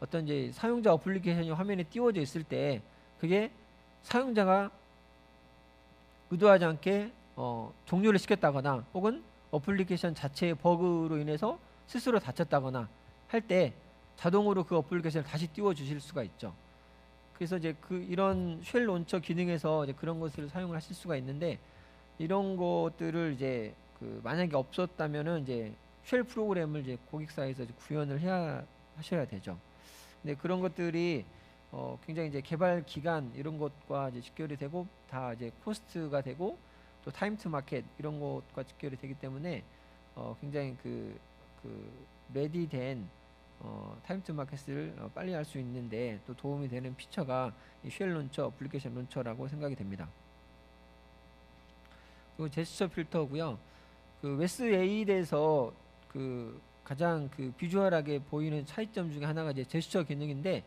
어떤 이제 사용자 어플리케이션이 화면에 띄워져 있을 때 그게 사용자가 의도하지 않게 종료를 시켰다거나 혹은 어플리케이션 자체의 버그로 인해서 스스로 다쳤다거나 할 때 자동으로 그 어플리케이션을 다시 띄워 주실 수가 있죠. 그래서 이제 이런 쉘 론처 기능에서 이제 그런 것을 사용을 하실 수가 있는데, 이런 것들을 이제 만약에 없었다면은 이제 쉘 프로그램을 이제 고객사에서 이제 구현을 하셔야 되죠. 근데 그런 것들이 굉장히 이제 개발 기간 이런 것과 이제 직결이 되고 다 이제 코스트가 되고 또 타임 투 마켓 이런 것과 직결이 되기 때문에 굉장히 레디된 타임 투 마켓을 빨리 할 수 있는데 또 도움이 되는 피처가 이 쉘 론처, 어플리케이션 론처라고 생각이 됩니다. 그리고 제스처 필터고요. 그 웨스8에서 가장 비주얼하게 보이는 차이점 중에 하나가 이제 제스처 기능인데,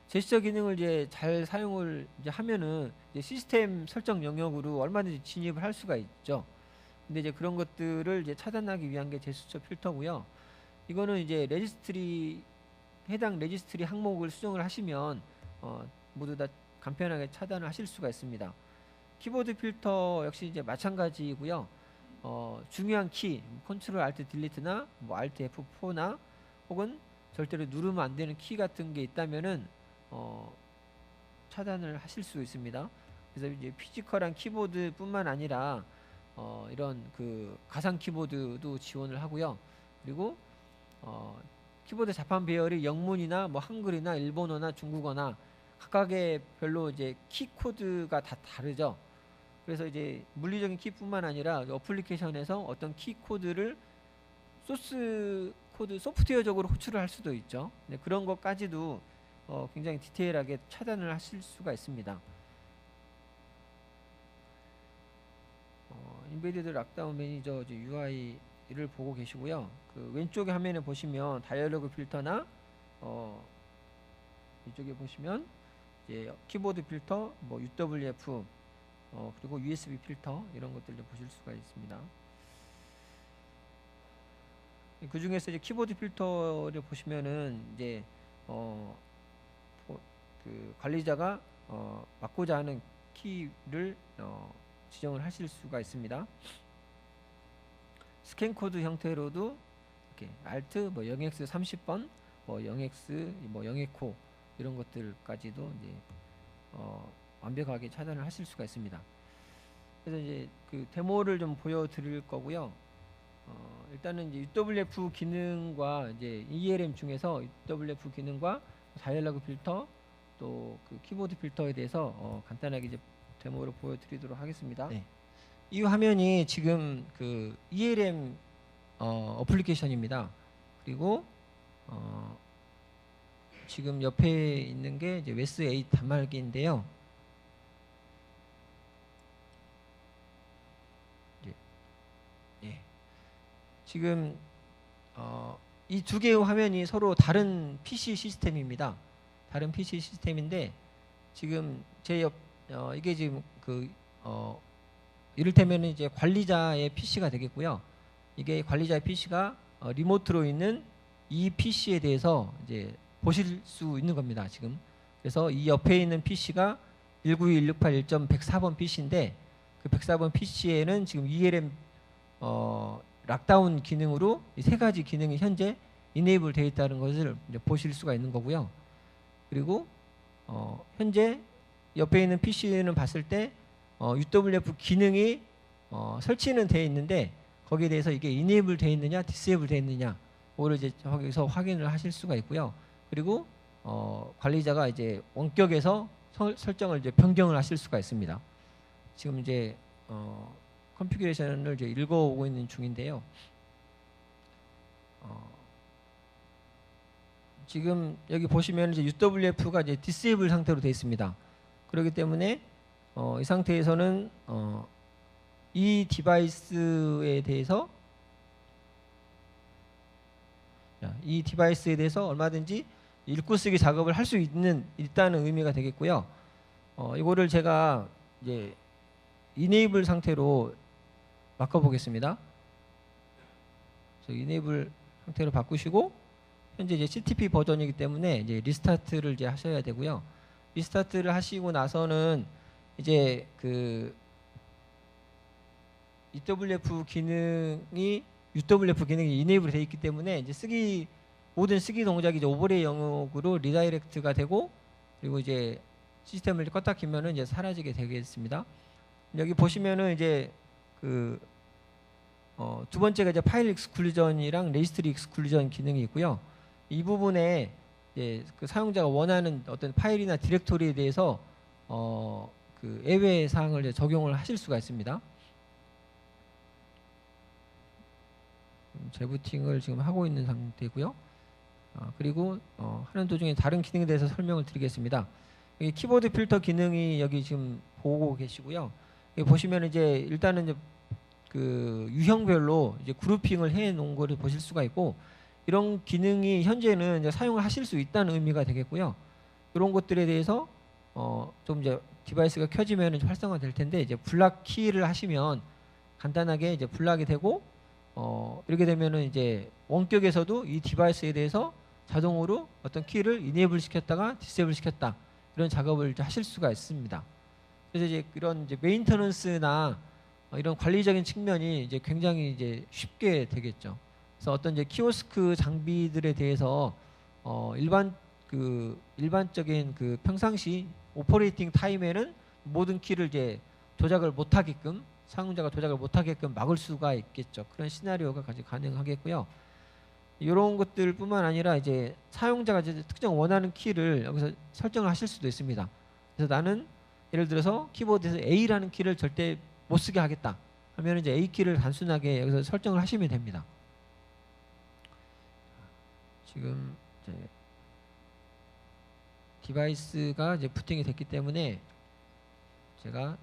제스처 기능을 이제 잘 사용을 이제 하면은 이제 시스템 설정 영역으로 얼마든지 진입을 할 수가 있죠. 근데 이제 그런 것들을 이제 차단하기 위한 게 제스처 필터고요. 이거는 이제 레지스트리 해당 레지스트리 항목을 수정을 하시면 모두 다 간편하게 차단을 하실 수가 있습니다. 키보드 필터 역시 이제 마찬가지고요. 중요한 키 컨트롤 알트 딜리트나 뭐 알트 F4나 혹은 절대로 누르면 안 되는 키 같은 게 있다면은 차단을 하실 수 있습니다. 그래서 이제 피지컬한 키보드뿐만 아니라 이런 그 가상 키보드도 지원을 하고요. 그리고 키보드 자판 배열이 영문이나 뭐 한글이나 일본어나 중국어나 각각의 별로 이제 키 코드가 다 다르죠. 그래서 이제 물리적인 키뿐만 아니라 어플리케이션에서 어떤 키 코드를 소스 코드 소프트웨어적으로 호출을 할 수도 있죠. 네, 그런 것까지도 굉장히 디테일하게 차단을 하실 수가 있습니다. 인베디드 락다운 매니저 UI를 보고 계시고요. 그 왼쪽에 화면에 보시면 다이얼로그 필터나 이쪽에 보시면 이제 키보드 필터, 뭐 UWF, 그리고 USB 필터 이런 것들을 보실 수가 있습니다. 그 중에서 이제 키보드 필터를 보시면은 이제 그 관리자가 막고자 하는 키를 지정을 하실 수가 있습니다. 스캔 코드 형태로도 이렇게 Alt 뭐 0x 30번, 뭐 0x 뭐 0에코 이런 것들까지도 이제 완벽하게 차단을 하실 수가 있습니다. 그래서 이제 그 데모를 좀 보여드릴 거고요. 일단은 이제 UWF 기능과 이제 ELM 중에서 UWF 기능과 다이얼로그 필터 또 그 키보드 필터에 대해서 간단하게 이제 데모로 보여드리도록 하겠습니다. 네. 이 화면이 지금 그 ELM 어플리케이션입니다. 그리고 지금 옆에 있는 게 이제 웨스 8 단말기인데요. 예. 지금 이 두 개의 화면이 서로 다른 PC 시스템입니다. 다른 PC 시스템인데 지금 제 옆 이게 지금 그 이를테면 이제 관리자의 PC가 되겠고요. 이게 관리자의 PC가 리모트로 있는 이 PC에 대해서 이제 보실 수 있는 겁니다. 지금. 그래서 이 옆에 있는 PC가 192.168.104번 PC인데 그 104번 PC에는 지금 ELM 락다운 기능으로 이 세 가지 기능이 현재 이네이블 되어 있다는 것을 이제 보실 수가 있는 거고요. 그리고 현재 옆에 있는 PC는 봤을 때 UWF 기능이 설치는 되어 있는데 거기에 대해서 이게 이네이블 되어 있느냐, 디세이블 되어 있느냐, 그거를 이제 거기서 확인을 하실 수가 있고요. 그리고 관리자가 이제 원격에서 설정을 이제 변경을 하실 수가 있습니다. 지금 이제 컨피규레이션을 이제 읽어오고 있는 중인데요. 지금 여기 보시면 이제 UWF가 이제 디세이블 상태로 되어 있습니다. 그렇기 때문에 이 상태에서는 이 디바이스에 대해서 얼마든지 읽고 쓰기 작업을 할 수 있다는 의미가 되겠고요. 이거를 제가 이제 이네이블 상태로 바꿔보겠습니다. 그래서 이네이블 상태로 바꾸시고 현재 이제 CTP 버전이기 때문에 이제 리스타트를 이제 하셔야 되고요. 리스타트를 하시고 나서는 이제 그 UWF 기능이 이네이블이 되어 있기 때문에 이제 모든 쓰기 동작이 이제 오버레이 영역으로 리다이렉트가 되고 그리고 이제 시스템을 껐다 키면은 이제 사라지게 되겠습니다. 여기 보시면은 이제 그 두 번째가 이제 파일 익스클루전이랑 레지스트리 익스클루전 기능이 있고요. 이 부분에 이제 그 사용자가 원하는 어떤 파일이나 디렉토리에 대해서 그 예외 사항을 이제 적용을 하실 수가 있습니다. 재부팅을 지금 하고 있는 상태고요. 그리고 하는 도중에 다른 기능에 대해서 설명을 드리겠습니다. 여기 키보드 필터 기능이 여기 지금 보고 계시고요. 여기 보시면 이제 일단은 이제 그 유형별로 이제 그룹핑을 해 놓은 거를 보실 수가 있고 이런 기능이 현재는 이제 사용을 하실 수 있다는 의미가 되겠고요. 이런 것들에 대해서 좀 이제 디바이스가 켜지면 활성화 될 텐데 이제 블락 키를 하시면 간단하게 이제 블락이 되고 이렇게 되면은 이제 원격에서도 이 디바이스에 대해서 자동으로 어떤 키를 이네이블 시켰다가 디세이블 시켰다 이런 작업을 이제 하실 수가 있습니다. 그래서 이제 이런 이제 메인터넌스나 이런 관리적인 측면이 이제 굉장히 이제 쉽게 되겠죠. 그래서 어떤 이제 키오스크 장비들에 대해서 일반적인 그 평상시 오퍼레이팅 타임에는 모든 키를 이제 조작을 못하게끔 사용자가 조작을 못하게끔 막을 수가 있겠죠. 그런 시나리오가 가능하겠고요. 이런 것들뿐만 아니라 이제 사용자가 이제 특정 원하는 키를 여기서 설정을 하실 수도 있습니다. 그래서 나는 예를 들어서 키보드에서 A라는 키를 절대 못 쓰게 하겠다 하면 이제 A 키를 단순하게 여기서 설정을 하시면 됩니다. 지금 이제 디바이스가 이제 부팅이 됐기 때문에 제가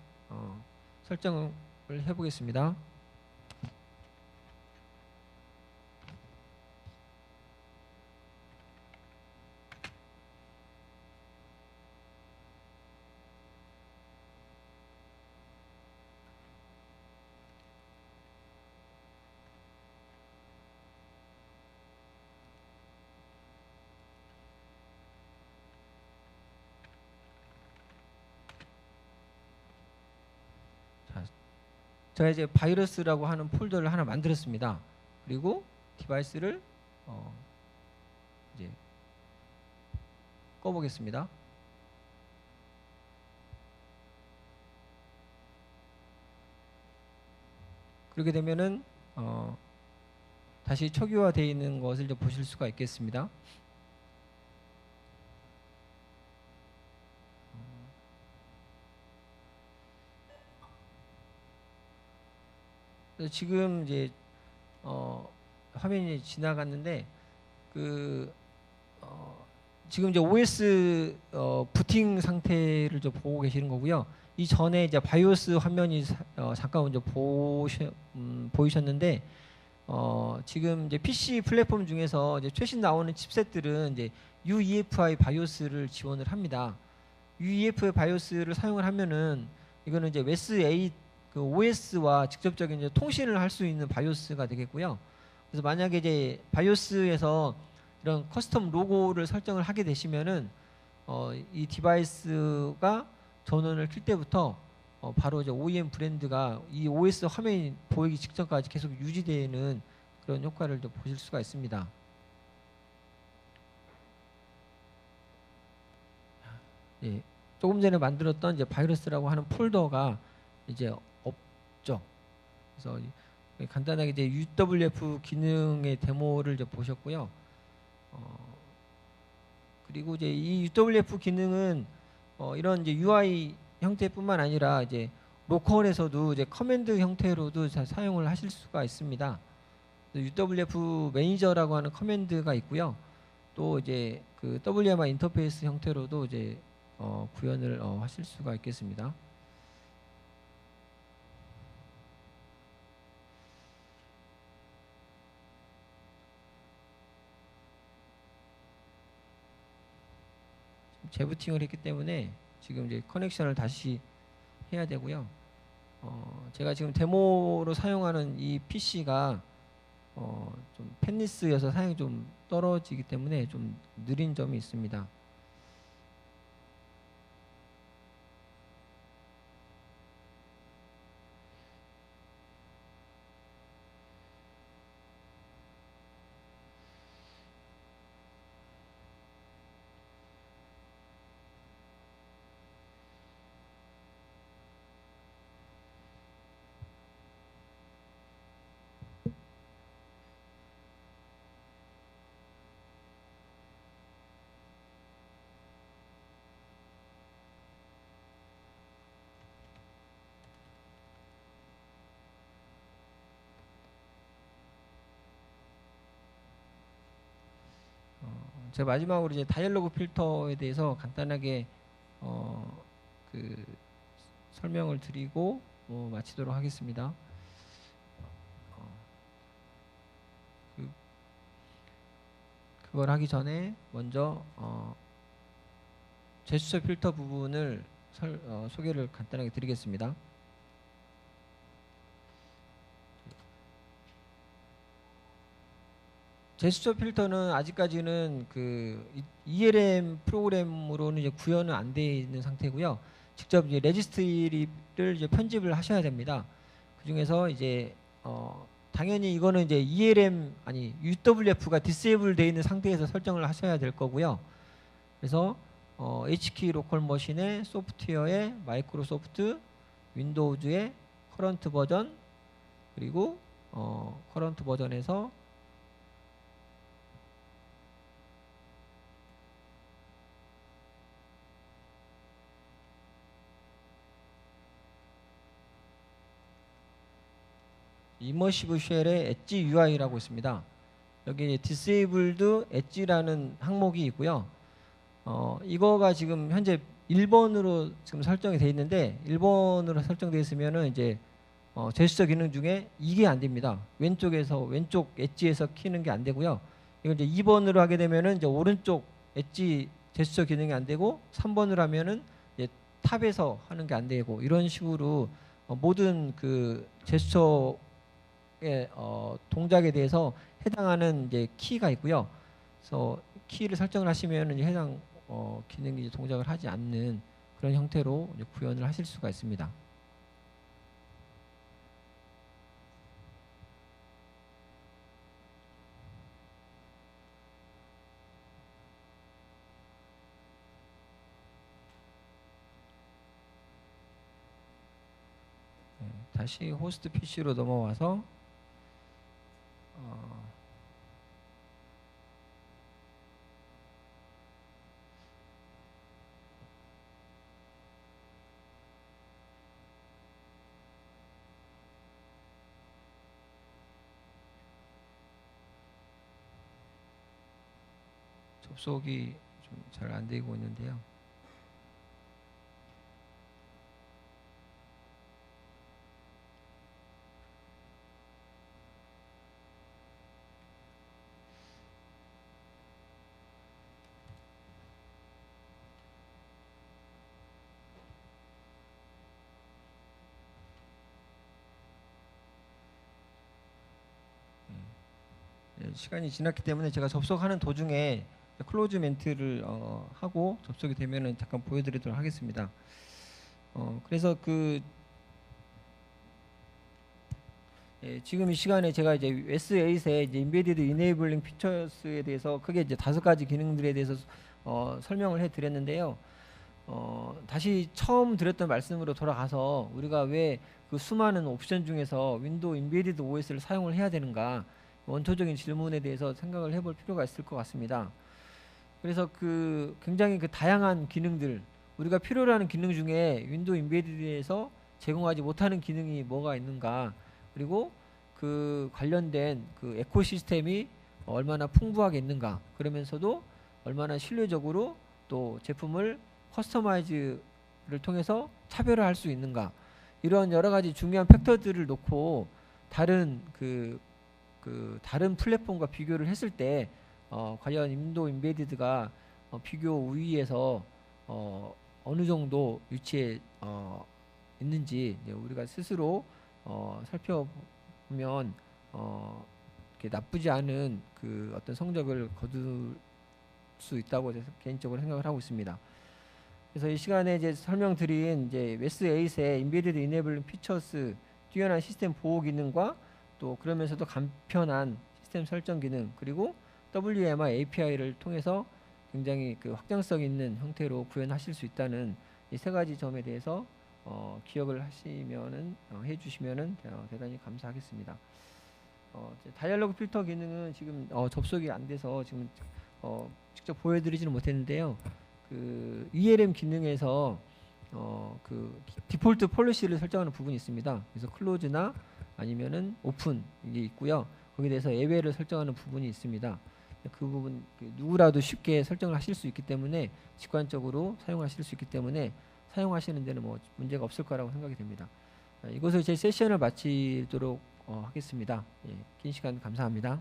설정을 해보겠습니다. 자, 제가 이제 바이러스라고 하는 폴더를 하나 만들었습니다. 그리고 디바이스를 이제 꺼보겠습니다. 그렇게 되면은 다시 초기화되어 있는 것을 이제 보실 수가 있겠습니다. 그래서 지금 이제 화면이 지나갔는데 지금 이제 OS 부팅 상태를 좀 보고 계시는 거고요. 이 전에 이제 바이오스 화면이 잠깐 먼저 보이셨는데 지금 이제 PC 플랫폼 중에서 이제 최신 나오는 칩셋들은 이제 UEFI 바이오스를 지원을 합니다. UEFI 바이오스를 사용을 하면은 이거는 이제 WES8 그 OS와 직접적인 이제 통신을 할 수 있는 바이오스가 되겠고요. 그래서 만약에 이제 바이오스에서 이런 커스텀 로고를 설정을 하게 되시면은 이 디바이스가 전원을 킬 때부터 바로 이제 OEM 브랜드가 이 OS 화면이 보이기 직전까지 계속 유지되는 그런 효과를 좀 보실 수가 있습니다. 예, 조금 전에 만들었던 이제 바이러스라고 하는 폴더가 이제 없죠. 그래서 간단하게 이제 UWF 기능의 데모를 이제 보셨고요. 그리고 이제 이 UWF 기능은 이런 이제 UI 형태뿐만 아니라 이제 로컬에서도 이제 커맨드 형태로도 사용을 하실 수가 있습니다. UWF 매니저라고 하는 커맨드가 있고요. 또 이제 그 WMI 인터페이스 형태로도 이제 구현을 하실 수가 있겠습니다. 재부팅을 했기 때문에 지금 이제 커넥션을 다시 해야 되고요. 제가 지금 데모로 사용하는 이 PC가 좀 펜리스여서 사용이 좀 떨어지기 때문에 좀 느린 점이 있습니다. 제가 마지막으로 이제 다이얼로그 필터에 대해서 간단하게 그 설명을 드리고 마치도록 하겠습니다. 그걸 하기 전에 먼저 제스처 필터 부분을 소개를 간단하게 드리겠습니다. 제스처 필터는 아직까지는 ELM 프로그램으로는 이제 구현은 안 돼 있는 상태고요. 직접 이제 레지스트리를 이제 편집을 하셔야 됩니다. 그 중에서 이제 당연히 이거는 이제 UWF가 디세이블 되어 있는 상태에서 설정을 하셔야 될 거고요. 그래서 H키 로컬 머신의 소프트웨어의 마이크로소프트 윈도우즈의 커런트 버전, 그리고 커런트 버전에서 이머시브 쉘의 엣지 UI라고 있습니다. 여기 디세이블드 엣지라는 항목이 있고요. 이거가 지금 현재 1번으로 지금 설정이 되어 있는데, 1번으로 설정되어 있으면은 이제 제스처 기능 중에 이게 안 됩니다. 왼쪽 엣지에서 키는 게 안 되고요. 이걸 이제 2번으로 하게 되면은 이제 오른쪽 엣지 제스처 기능이 안 되고, 3번으로 하면은 이제 탑에서 하는 게 안 되고, 이런 식으로 모든 그 제스처의 동작에 대해서 해당하는 이제 키가 있고요. 그래서 키를 설정을 하시면은 이제 해당 기능이 이제 동작을 하지 않는 그런 형태로 이제 구현을 하실 수가 있습니다. 다시 호스트 PC로 넘어와서 접속이 좀 잘 안 되고 있는데요. 시간이 지났기 때문에 제가 접속하는 도중에 클로즈 멘트를 하고 접속이 되면은 잠깐 보여드리도록 하겠습니다. 그래서 지금 이 시간에 제가 이제 S8의 이제 인베디드 이네이블링 피처스에 대해서 크게 이제 5가지 기능들에 대해서 설명을 해드렸는데요. 다시 처음 드렸던 말씀으로 돌아가서 우리가 왜 그 수많은 옵션 중에서 윈도우 인베디드 OS를 사용을 해야 되는가, 원초적인 질문에 대해서 생각을 해볼 필요가 있을 것 같습니다. 그래서 굉장히 다양한 기능들, 우리가 필요로 하는 기능 중에 윈도우 인베디드에서 제공하지 못하는 기능이 뭐가 있는가, 그리고 그 관련된 그 에코시스템이 얼마나 풍부하게 있는가, 그러면서도 얼마나 신뢰적으로 또 제품을 커스터마이즈를 통해서 차별화할 수 있는가, 이런 여러 가지 중요한 팩터들을 놓고 다른 다른 플랫폼과 비교를 했을 때 과연 윈도우 인베디드가 비교 우위에서 어느 정도 위치에 있는지 우리가 스스로 살펴보면 이렇게 나쁘지 않은 어떤 성적을 거둘 수 있다고 개인적으로 생각을 하고 있습니다. 그래서 이 시간에 이제 설명드린 이제 S8의 인베디드 이네블링 피처스, 뛰어난 시스템 보호 기능과 또 그러면서도 간편한 시스템 설정 기능, 그리고 WMI API를 통해서 굉장히 확장성 있는 형태로 구현하실 수 있다는 이 3가지 점에 대해서 기억을 하시면은 해주시면은 대단히 감사하겠습니다. 다이얼로그 필터 기능은 지금 접속이 안 돼서 지금 직접 보여드리지는 못했는데요. ELM 기능에서 디폴트 폴리시를 설정하는 부분이 있습니다. 그래서 클로즈나 아니면은 오픈 이게 있고요. 거기에 대해서 예외를 설정하는 부분이 있습니다. 그 부분 누구라도 쉽게 설정을 하실 수 있기 때문에, 직관적으로 사용하실 수 있기 때문에 사용하시는 데는 뭐 문제가 없을 거라고 생각이 됩니다. 이것으로 제 세션을 마치도록 하겠습니다. 긴 시간 감사합니다.